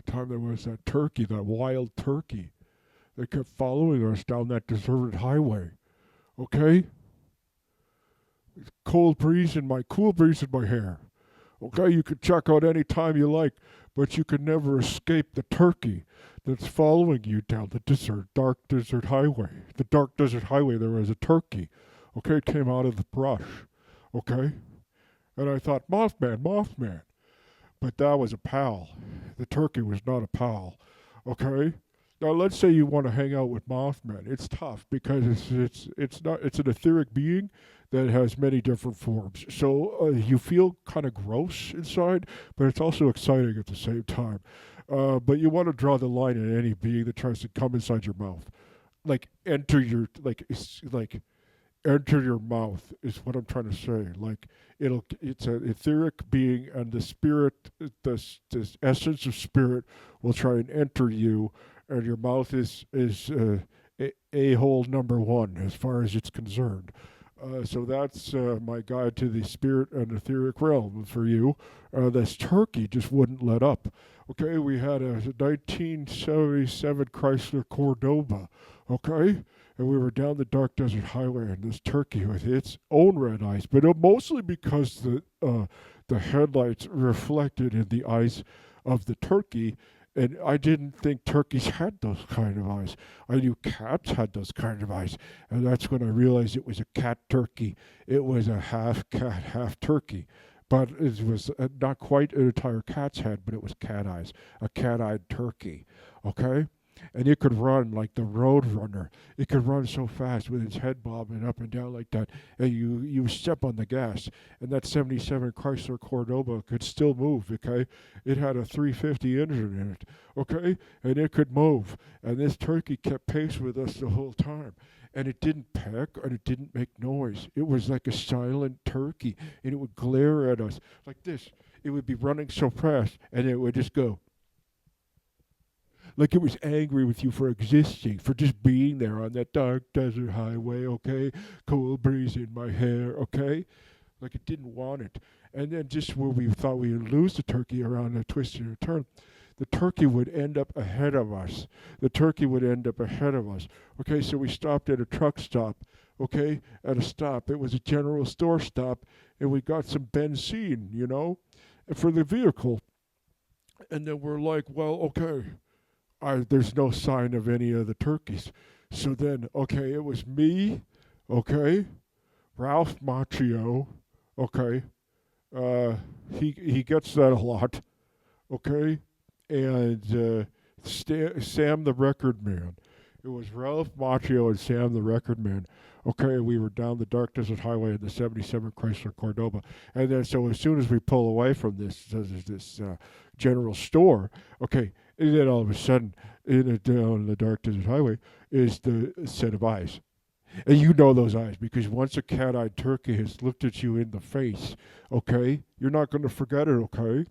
time there was that turkey, that wild turkey. They kept following us down that deserted highway. Okay? Cool breeze in my hair. Okay, you can check out any time you like, but you can never escape the turkey that's following you down the dark desert highway. The dark desert highway, there was a turkey. Okay, it came out of the brush. Okay? And I thought, Mothman, Mothman. But that was a pal. The turkey was not a pal. Okay? Now let's say you want to hang out with Mothman. It's tough because it's an etheric being that has many different forms. So you feel kind of gross inside, but it's also exciting at the same time. But you want to draw the line in any being that tries to come inside your mouth, like enter your mouth is what I'm trying to say. Like it's an etheric being, and the spirit, this essence of spirit, will try and enter you, and your mouth is a hole number one as far as it's concerned. So that's my guide to the spirit and etheric realm for you. This turkey just wouldn't let up. Okay, we had a 1977 Chrysler Cordoba. Okay, and we were down the dark desert highway, and this turkey with its own red eyes, but mostly because the headlights reflected in the eyes of the turkey. And I didn't think turkeys had those kind of eyes. I knew cats had those kind of eyes. And that's when I realized it was a cat turkey. It was a half cat, half turkey. But it was not quite an entire cat's head, but it was cat eyes, a cat eyed turkey. Okay? And it could run like the road runner. It could run so fast with its head bobbing up and down like that. And you step on the gas. And that 77 Chrysler Cordoba could still move, okay? It had a 350 engine in it, okay? And it could move. And this turkey kept pace with us the whole time. And it didn't peck and it didn't make noise. It was like a silent turkey. And it would glare at us like this. It would be running so fast and it would just go, like it was angry with you for existing, for just being there on that dark desert highway, okay? Cool breeze in my hair, okay? Like it didn't want it. And then just where we thought we would lose the turkey around a twist and a turn, the turkey would end up ahead of us. The turkey would end up ahead of us. Okay, so we stopped at a truck stop, okay? At a stop. It was a general store stop, and we got some benzene, for the vehicle. And then we're like, well, okay, there's no sign of any of the turkeys. So then, okay, it was me, okay, Ralph Macchio, okay, he gets that a lot, okay, and Sam the Record Man. It was Ralph Macchio and Sam the Record Man. Okay, we were down the dark desert highway in the 77 Chrysler Cordoba. And then, so as soon as we pull away from this general store, okay, and then all of a sudden, down the dark desert highway, is the set of eyes. And you know those eyes because once a cat-eyed turkey has looked at you in the face, okay, you're not going to forget it, okay?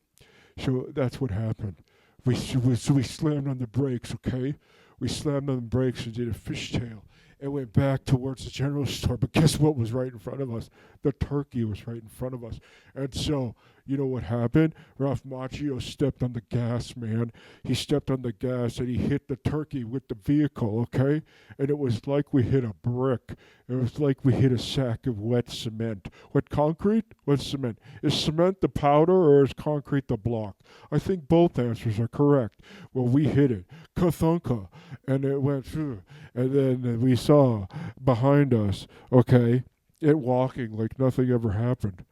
So that's what happened. We slammed on the brakes, okay? We slammed on the brakes and did a fishtail and went back towards the general store. But guess what was right in front of us? The turkey was right in front of us. And so, you know what happened? Ralph Macchio stepped on the gas, man. He stepped on the gas and he hit the turkey with the vehicle, okay? And it was like we hit a brick. It was like we hit a sack of wet cement. Wet concrete? Wet cement. Is cement the powder or is concrete the block? I think both answers are correct. Well, we hit it. Kathunka. And it went through. And then we saw behind us, okay, it walking like nothing ever happened.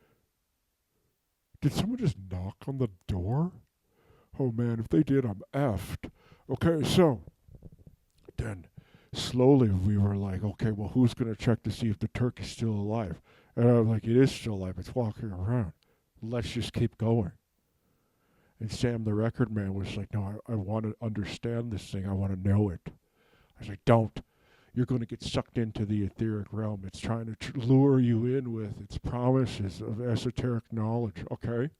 Did someone just knock on the door? Oh man, if they did, I'm effed. Okay, so then slowly we were like, okay, well, who's going to check to see if the turkey's still alive? And I was like, it is still alive. It's walking around. Let's just keep going. And Sam, the record man, was like, no, I want to understand this thing. I want to know it. I was like, don't. You're going to get sucked into the etheric realm. It's trying to lure you in with its promises of esoteric knowledge, okay?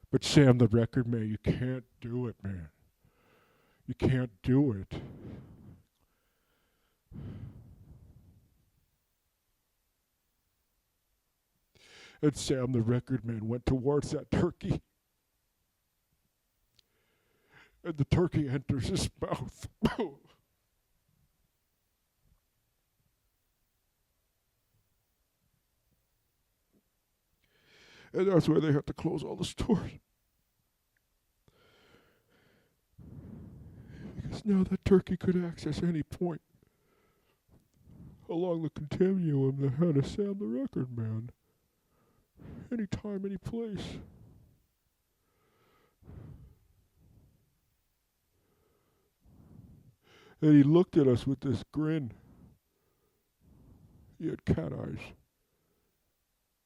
But Sam, the record man, you can't do it, man. You can't do it. And Sam, the record man, went towards that turkey. and the turkey enters his mouth. And that's why they have to close all the stores. Because now that turkey could access any point along the continuum that had a Sam the Record Man. Anytime, any place. And he looked at us with this grin. He had cat eyes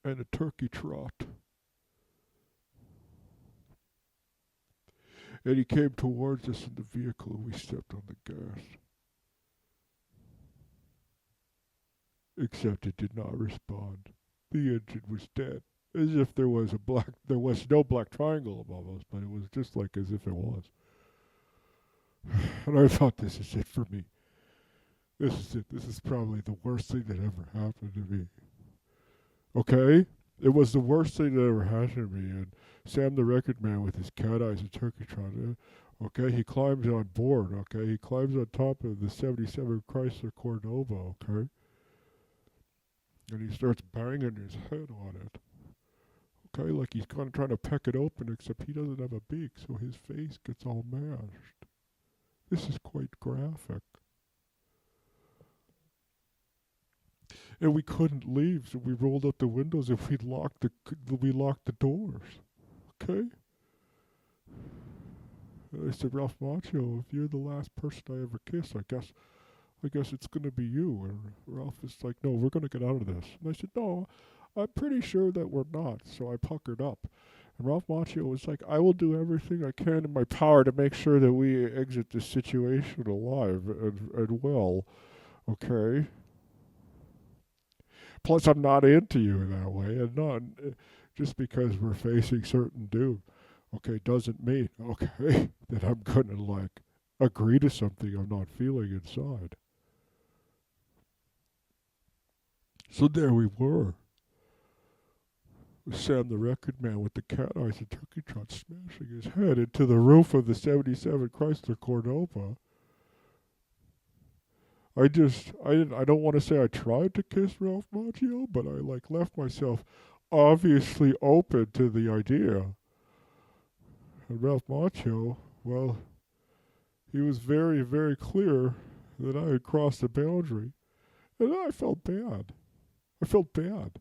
and a turkey trot. And he came towards us in the vehicle and we stepped on the gas. Except it did not respond. The engine was dead. As if there was no black triangle above us, but it was just like as if it was. And I thought, this is it for me. This is it. This is probably the worst thing that ever happened to me. Okay? It was the worst thing that ever happened to me. And Sam the Record Man with his cat eyes and turkey trot. Okay, he climbs on board. Okay, he climbs on top of the '77 Chrysler Cordova. Okay, and he starts banging his head on it. Okay, like he's kind of trying to peck it open, except he doesn't have a beak, so his face gets all mashed. This is quite graphic. And we couldn't leave, so we rolled up the windows and we locked the doors. Okay? And I said, Ralph Macchio, if you're the last person I ever kissed, I guess it's gonna be you. And Ralph is like, no, we're gonna get out of this. And I said, no, I'm pretty sure that we're not. So I puckered up. And Ralph Macchio was like, I will do everything I can in my power to make sure that we exit this situation alive and well. Okay? Plus, I'm not into you in that way, and not just because we're facing certain doom. Okay, doesn't mean okay that I'm gonna like agree to something I'm not feeling inside. So there we were. Sam the Record Man with the cat eyes and turkey trot smashing his head into the roof of the '77 Chrysler Cordova. I don't want to say I tried to kiss Ralph Macchio, but I like left myself obviously open to the idea. And Ralph Macchio, well, he was very, very clear that I had crossed the boundary. And I felt bad. I felt bad.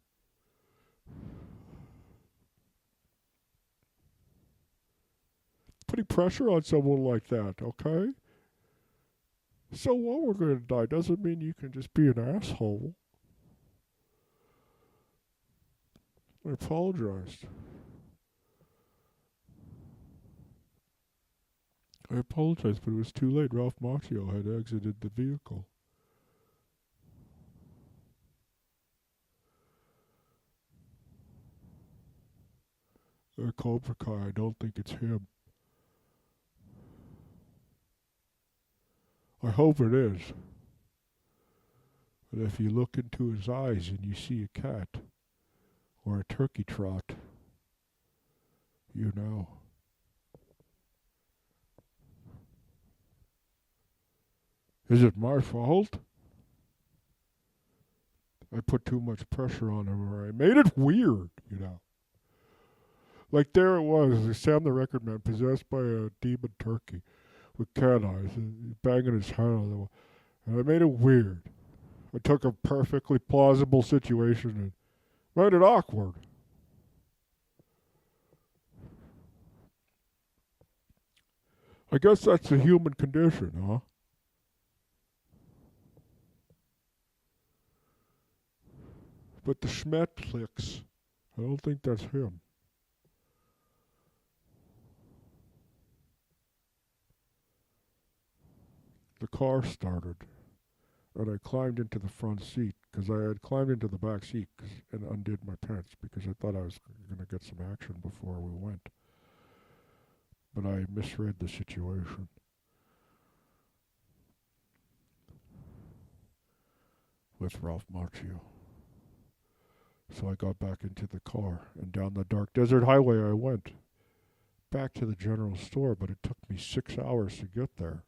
Putting pressure on someone like that, okay? So what, we're going to die doesn't mean you can just be an asshole. I apologized. I apologized, but it was too late. Ralph Macchio had exited the vehicle. Cobra Kai, I don't think it's him. I hope it is. But if you look into his eyes and you see a cat or a turkey trot, you know. Is it my fault? I put too much pressure on him, or I made it weird, you know. Like there it was, Sam the Record Man possessed by a demon turkey with cat eyes, and banging his head on the wall. And I made it weird. I took a perfectly plausible situation and made it awkward. I guess that's the human condition, huh? But the Schmetflix, I don't think that's him. The car started, and I climbed into the front seat because I had climbed into the back seat and undid my pants because I thought I was going to get some action before we went. But I misread the situation. With Ralph Macchio. So I got back into the car, and down the dark desert highway I went. back to the general store, but it took me 6 hours to get there.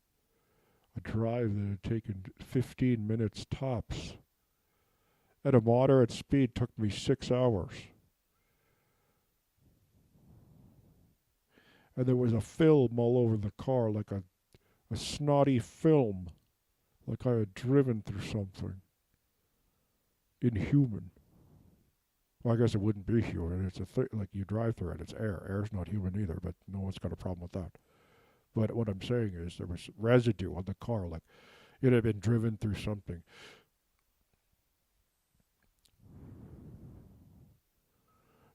A drive that had taken 15 minutes tops. At a moderate speed took me 6 hours. And there was a film all over the car, like a snotty film, like I had driven through something inhuman. Well, I guess it wouldn't be human. It's like you drive through it. It's air. Air's not human either, but no one's got a problem with that. But what I'm saying is there was residue on the car, like it had been driven through something.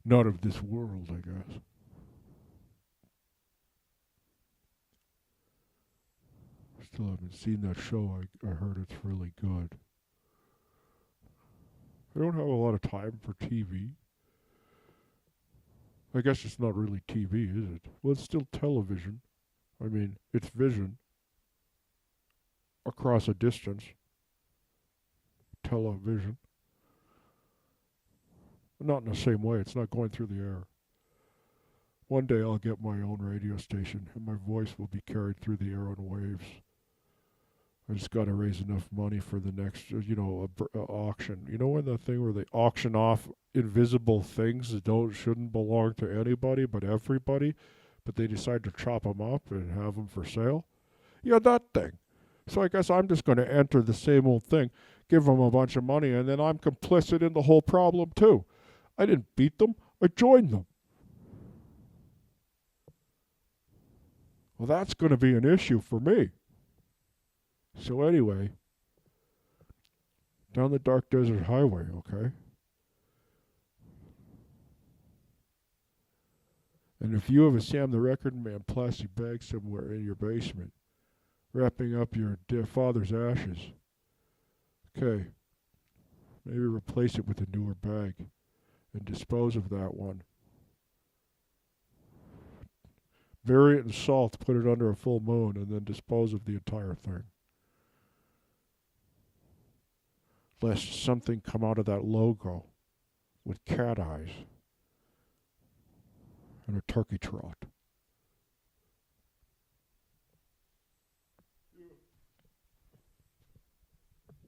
Not of this world, I guess. Still haven't seen that show. I heard it's really good. I don't have a lot of time for TV. I guess it's not really TV, is it? Well, it's still television. I mean, it's vision across a distance. Television. Not in the same way. It's not going through the air. One day I'll get my own radio station and my voice will be carried through the air on waves. I just got to raise enough money for the next, auction. You know when the thing where they auction off invisible things that shouldn't belong to anybody but everybody, but they decide to chop them up and have them for sale? Yeah, that thing. So I guess I'm just going to enter the same old thing, give them a bunch of money, and then I'm complicit in the whole problem too. I didn't beat them, I joined them. Well, that's going to be an issue for me. So anyway, down the dark desert highway, okay? And if you have a Sam the Record Man plastic bag somewhere in your basement, wrapping up your dear father's ashes, okay, maybe replace it with a newer bag and dispose of that one. Bury it in salt, put it under a full moon, and then dispose of the entire thing. Lest something come out of that logo with cat eyes and a turkey trot.